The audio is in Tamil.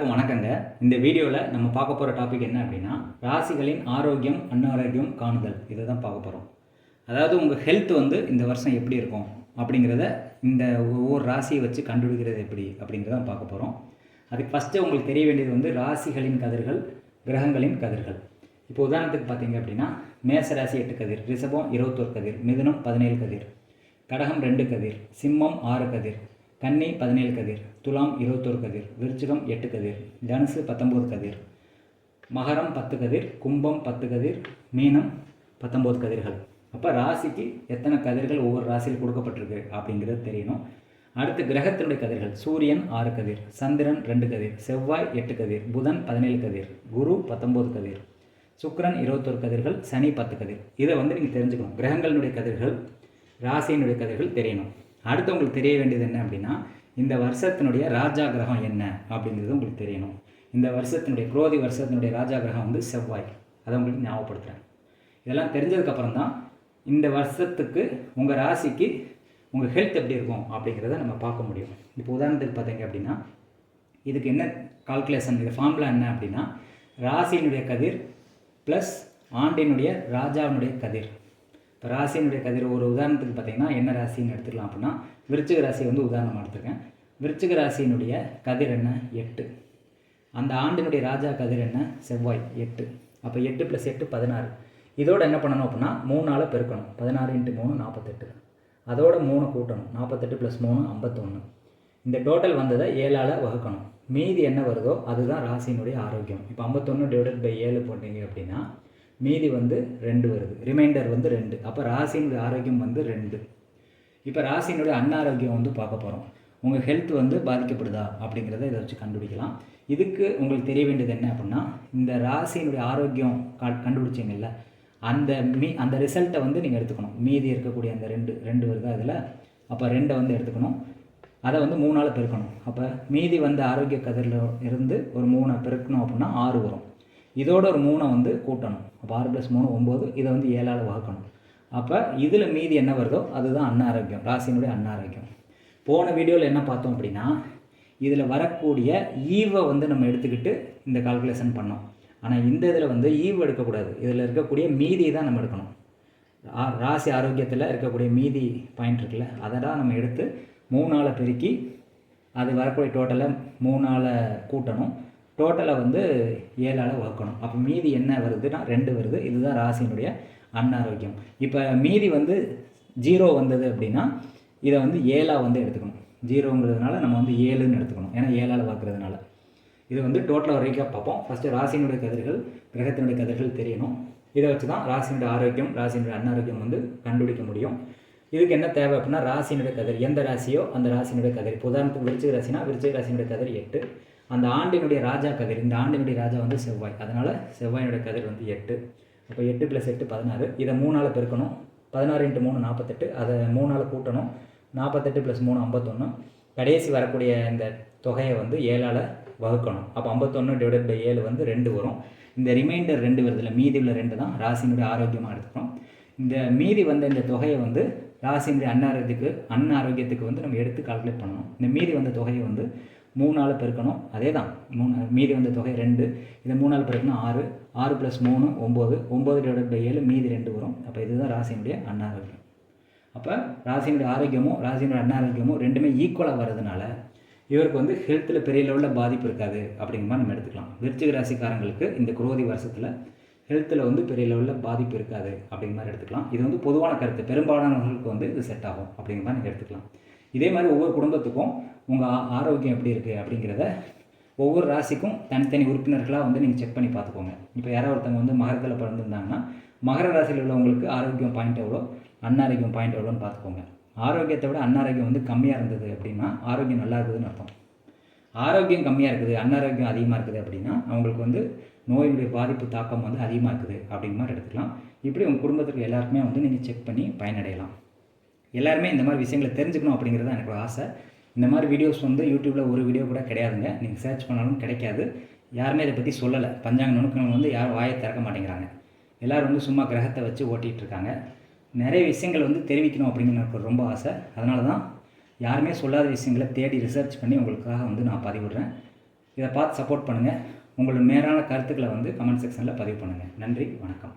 வணக்கங்க. இந்த வீடியோவில் நம்ம பார்க்க போகிற டாபிக் என்ன அப்படின்னா, ராசிகளின் ஆரோக்கியம் அன்னாரோக்கியம் காணுதல். இதை தான் பார்க்க போகிறோம். அதாவது உங்கள் ஹெல்த் இந்த வருஷம் எப்படி இருக்கும் அப்படிங்கிறத இந்த ஒவ்வொரு ராசியை வச்சு கண்டுபிடிக்கிறது எப்படி அப்படிங்கிறத பார்க்க போகிறோம். அதுக்கு ஃபஸ்ட்டு உங்களுக்கு தெரிய வேண்டியது ராசிகளின் கதிர்கள், கிரகங்களின் கதிர்கள். இப்போ உதாரணத்துக்கு பார்த்தீங்க அப்படின்னா, மேச ராசி 8 கதிர், ரிஷபம் 21 கதிர், மிதுனம் 17 கதிர், கடகம் 2 கதிர், சிம்மம் 6 கதிர், கன்னி 17 கதிர், துலாம் 21 கதிர், விருச்சிகம் 8 கதிர், தனுசு 19 கதிர், மகரம் 10 கதிர், கும்பம் 10 கதிர், மீனம் 19 கதிர்கள். அப்போ ராசிக்கு எத்தனை கதிர்கள் ஒவ்வொரு ராசியில் கொடுக்கப்பட்டிருக்கு அப்படிங்கிறது தெரியணும். அடுத்து கிரகத்தினுடைய கதிர்கள், சூரியன் 6 கதிர், சந்திரன் 2 கதிர், செவ்வாய் 8 கதிர், புதன் 17 கதிர், குரு 19 கதிர், சுக்கிரன் 21 கதிர்கள், சனி 10 கதிர். இதை நீங்கள் தெரிஞ்சுக்கணும். கிரகங்களினுடைய கதிர்கள், ராசியினுடைய கதிர்கள் தெரியணும். அடுத்து உங்களுக்கு தெரிய வேண்டியது என்ன அப்படின்னா, இந்த வருஷத்தினுடைய ராஜா கிரகம் என்ன அப்படிங்கிறது உங்களுக்கு தெரியணும். இந்த வருஷத்தினுடைய குரோதி வருஷத்தினுடைய ராஜா கிரகம் செவ்வாய். அதை உங்களுக்கு ஞாபகப்படுத்துகிறேன். இதெல்லாம் தெரிஞ்சதுக்கப்புறம் தான் இந்த வருஷத்துக்கு உங்கள் ராசிக்கு உங்கள் ஹெல்த் எப்படி இருக்கும் அப்படிங்கிறத நம்ம பார்க்க முடியும். இப்போ உதாரணத்துக்கு பார்த்தீங்க அப்படின்னா, இதுக்கு என்ன கால்குலேஷன், இது ஃபார்முலா என்ன அப்படின்னா, ராசியினுடைய கதிர் ப்ளஸ் ஆண்டினுடைய ராஜாவினுடைய கதிர். இப்போ ராசியினுடைய கதிர் ஒரு உதாரணத்துக்கு பார்த்தீங்கன்னா என்ன ராசின்னு எடுத்துக்கலாம் அப்படின்னா, விருச்சிக ராசி உதாரணமாக எடுத்துருக்கேன். விருச்சிக ராசியினுடைய கதிர் என்ன? 8. அந்த ஆண்டினுடைய ராஜா கதிர் என்ன? செவ்வாய் 8. அப்போ 8 + 8 16. இதோடு என்ன பண்ணணும் அப்படின்னா 3ஆல் பெருக்கணும். 16 × 3 48. அதோட 3 கூட்டணும். 48 + 3 51. இந்த டோட்டல் வந்ததை 7ஆல் வகுக்கணும். மீதி என்ன வருதோ அதுதான் ராசியினுடைய ஆரோக்கியம். இப்போ 51 / 7 போட்டிங்க அப்படின்னா மீதி 2 வருது. ரிமைண்டர் 2. அப்போ ராசியினுடைய ஆரோக்கியம் 2. இப்போ ராசியினுடைய அன்னாரோக்கியம் பார்க்க போகிறோம். உங்கள் ஹெல்த் பாதிக்கப்படுதா அப்படிங்கிறத இதை வச்சு கண்டுபிடிக்கலாம். இதுக்கு உங்களுக்கு தெரிய வேண்டியது என்ன அப்படின்னா, இந்த ராசியினுடைய ஆரோக்கியம் கண்டுபிடிச்சிங்கல்ல, அந்த ரிசல்ட்டை நீங்கள் எடுத்துக்கணும். மீதி இருக்கக்கூடிய அந்த 2 வருதா இதில், அப்போ 2 எடுத்துக்கணும். அதை 3ஆல் பெருக்கணும். அப்போ மீதி ஆரோக்கிய கதிரில் இருந்து ஒரு 3 பெருக்கணும் அப்படின்னா 6 வரும். இதோட ஒரு 3 கூட்டணும். அப்போ 6 + 3 9. இதை 7ஆல் வகுக்கணும். அப்போ இதில் மீதி என்ன வருதோ அதுதான் அன்னாரோக்கியம், ராசியினுடைய அன்னாரோக்கியம். போன வீடியோவில் என்ன பார்த்தோம் அப்படின்னா, இதில் வரக்கூடிய ஈவை நம்ம எடுத்துக்கிட்டு இந்த கால்குலேஷன் பண்ணோம். ஆனால் இந்த இதில் ஈவு எடுக்கக்கூடாது. இதில் இருக்கக்கூடிய மீதியை தான் நம்ம எடுக்கணும். ராசி ஆரோக்கியத்தில் இருக்கக்கூடிய மீதி பாயிண்ட் இருக்குல்ல, அதை தான் நம்ம எடுத்து 3ஆல் பெருக்கி அது வரக்கூடிய டோட்டலை 3ஆல் கூட்டணும். டோட்டலை 7ஆல் வகுக்கணும். அப்போ மீதி என்ன வருதுன்னா 2 வருது. இதுதான் ராசியினுடைய அன்னாரோக்கியம். இப்போ மீதி 0 வந்தது அப்படின்னா இதை 7ஆக எடுத்துக்கணும். 0ங்கிறதுனால நம்ம 7ன்னு எடுத்துக்கணும். ஏன்னா 7ஆல் வகுக்கிறதுனால. இது டோட்டலாக வரைக்கும் பார்ப்போம். ஃபஸ்ட்டு ராசியினுடைய கதிர்கள், கிரகத்தினுடைய கதிர்கள் தெரியணும். இதை வச்சு தான் ராசியினுடைய ஆரோக்கியம், ராசியினுடைய அன்னாரோக்கியம் கண்டுபிடிக்க முடியும். இதுக்கு என்ன தேவை அப்படின்னா, ராசியினுடைய கதிர் எந்த ராசியோ அந்த ராசியினுடைய கதிர். இப்போ உதாரணத்துக்கு விருச்சிக ராசினா விருச்சிக ராசியினுடைய கதிர் 8. அந்த ஆண்டினுடைய ராஜா கதிர், இந்த ஆண்டினுடைய ராஜா செவ்வாய். அதனால் செவ்வாயினுடைய கதிர் 8. அப்போ 8 + 8 16. இதை 3ஆல் பெருக்கணும். 16 × 3 48. அதை 3ஆல் கூட்டணும். 48 + 3 51. கடைசி வரக்கூடிய இந்த தொகையை 7ஆல் வகுக்கணும். அப்போ 51 / 7 2 வரும். இந்த ரிமைண்டர் 2 வருதில்ல, மீதி உள்ள 2 தான் ராசியினுடைய ஆரோக்கியமாக எடுத்துக்கிறோம். இந்த மீதி இந்த தொகையை ராசியினுடைய அன்னாரோக்கியத்துக்கு நம்ம எடுத்து கால்குலேட் பண்ணணும். இந்த மீதி தொகையை 3ஆல் பெருக்கணும். அதே தான் மீதி தொகை 2. இதை 3ஆல் பெருக்கணும் 6. 6 + 3 9. 9 / 7 மீதி 2 வரும். அப்போ இதுதான் ராசியினுடைய அன்னாரோக்கியம். அப்போ ராசியினுடைய ஆரோக்கியமும் ராசியினுடைய அன்னாரோக்கியமும் ரெண்டுமே ஈக்குவலாக வர்றதுனால இவருக்கு ஹெல்த்தில் பெரிய லெவலில் பாதிப்பு இருக்காது அப்படிங்கிற மாதிரி நம்ம எடுத்துக்கலாம். விருச்சிக ராசிக்காரங்களுக்கு இந்த குரோதி வருஷத்தில் ஹெல்த்தில் பெரிய லெவலில் பாதிப்பு இருக்காது அப்படிங்கிற மாதிரி எடுத்துக்கலாம். இது பொதுவான கருத்து. பெரும்பாலானவர்களுக்கு இது செட் ஆகும் அப்படிங்கிற மாதிரி நீங்கள் எடுத்துக்கலாம். இதே மாதிரி ஒவ்வொரு குடும்பத்துக்கும் உங்கள் ஆரோக்கியம் எப்படி இருக்குது அப்படிங்கிறத ஒவ்வொரு ராசிக்கும் தனித்தனி உறுப்பினர்களாக நீங்கள் செக் பண்ணி பார்த்துக்கோங்க. இப்போ யாராவது ஒருத்தவங்க மகரத்தில் பிறந்திருந்தாங்கன்னா மகர ராசியில் உள்ளவங்களுக்கு ஆரோக்கியம் பாயிண்ட் எவ்வளோ, அன்னாரோக்கியம் பாயிண்ட் எவ்வளோன்னு பார்த்துக்கோங்க. ஆரோக்கியத்தை விட அன்னாரோக்கியம் கம்மியாக இருந்தது அப்படின்னா ஆரோக்கியம் நல்லா இருக்குதுன்னு அர்த்தம். ஆரோக்கியம் கம்மியாக இருக்குது, அன்னாரோக்கியம் அதிகமாக இருக்குது அப்படின்னா அவங்களுக்கு நோயினுடைய பாதிப்பு தாக்கம் அதிகமாக இருக்குது அப்படிங்கிற மாதிரி எடுத்துக்கலாம். இப்படி உங்கள் குடும்பத்துக்கு எல்லாருக்குமே நீங்கள் செக் பண்ணி பயனடையலாம். எல்லாருமே இந்த மாதிரி விஷயங்களை தெரிஞ்சுக்கணும் அப்படிங்கிறது எனக்கு ஒரு ஆசை. இந்த மாதிரி வீடியோஸ் யூடியூப்பில் ஒரு வீடியோ கூட கிடையாதுங்க. நீங்கள் சர்ச் பண்ணாலும் கிடைக்காது. யாருமே இதை பற்றி சொல்லலை. பஞ்சாங்க நுணுக்கங்கள் யாரும் வாயை திறக்க மாட்டேங்கிறாங்க. எல்லோரும் சும்மா கிரகத்தை வச்சு ஓட்டிகிட்டு இருக்காங்க. நிறைய விஷயங்கள் தெரிவிக்கணும் அப்படிங்கிற எனக்கு ரொம்ப ஆசை. அதனால தான் யாருமே சொல்லாத விஷயங்களை தேடி ரிசர்ச் பண்ணி உங்களுக்காக நான் பதிவிடுறேன். இதை பார்த்து சப்போர்ட் பண்ணுங்கள். உங்களோட மேலான கருத்துக்களை வந்து கமெண்ட் செக்ஷனில் பதிவு பண்ணுங்கள். நன்றி, வணக்கம்.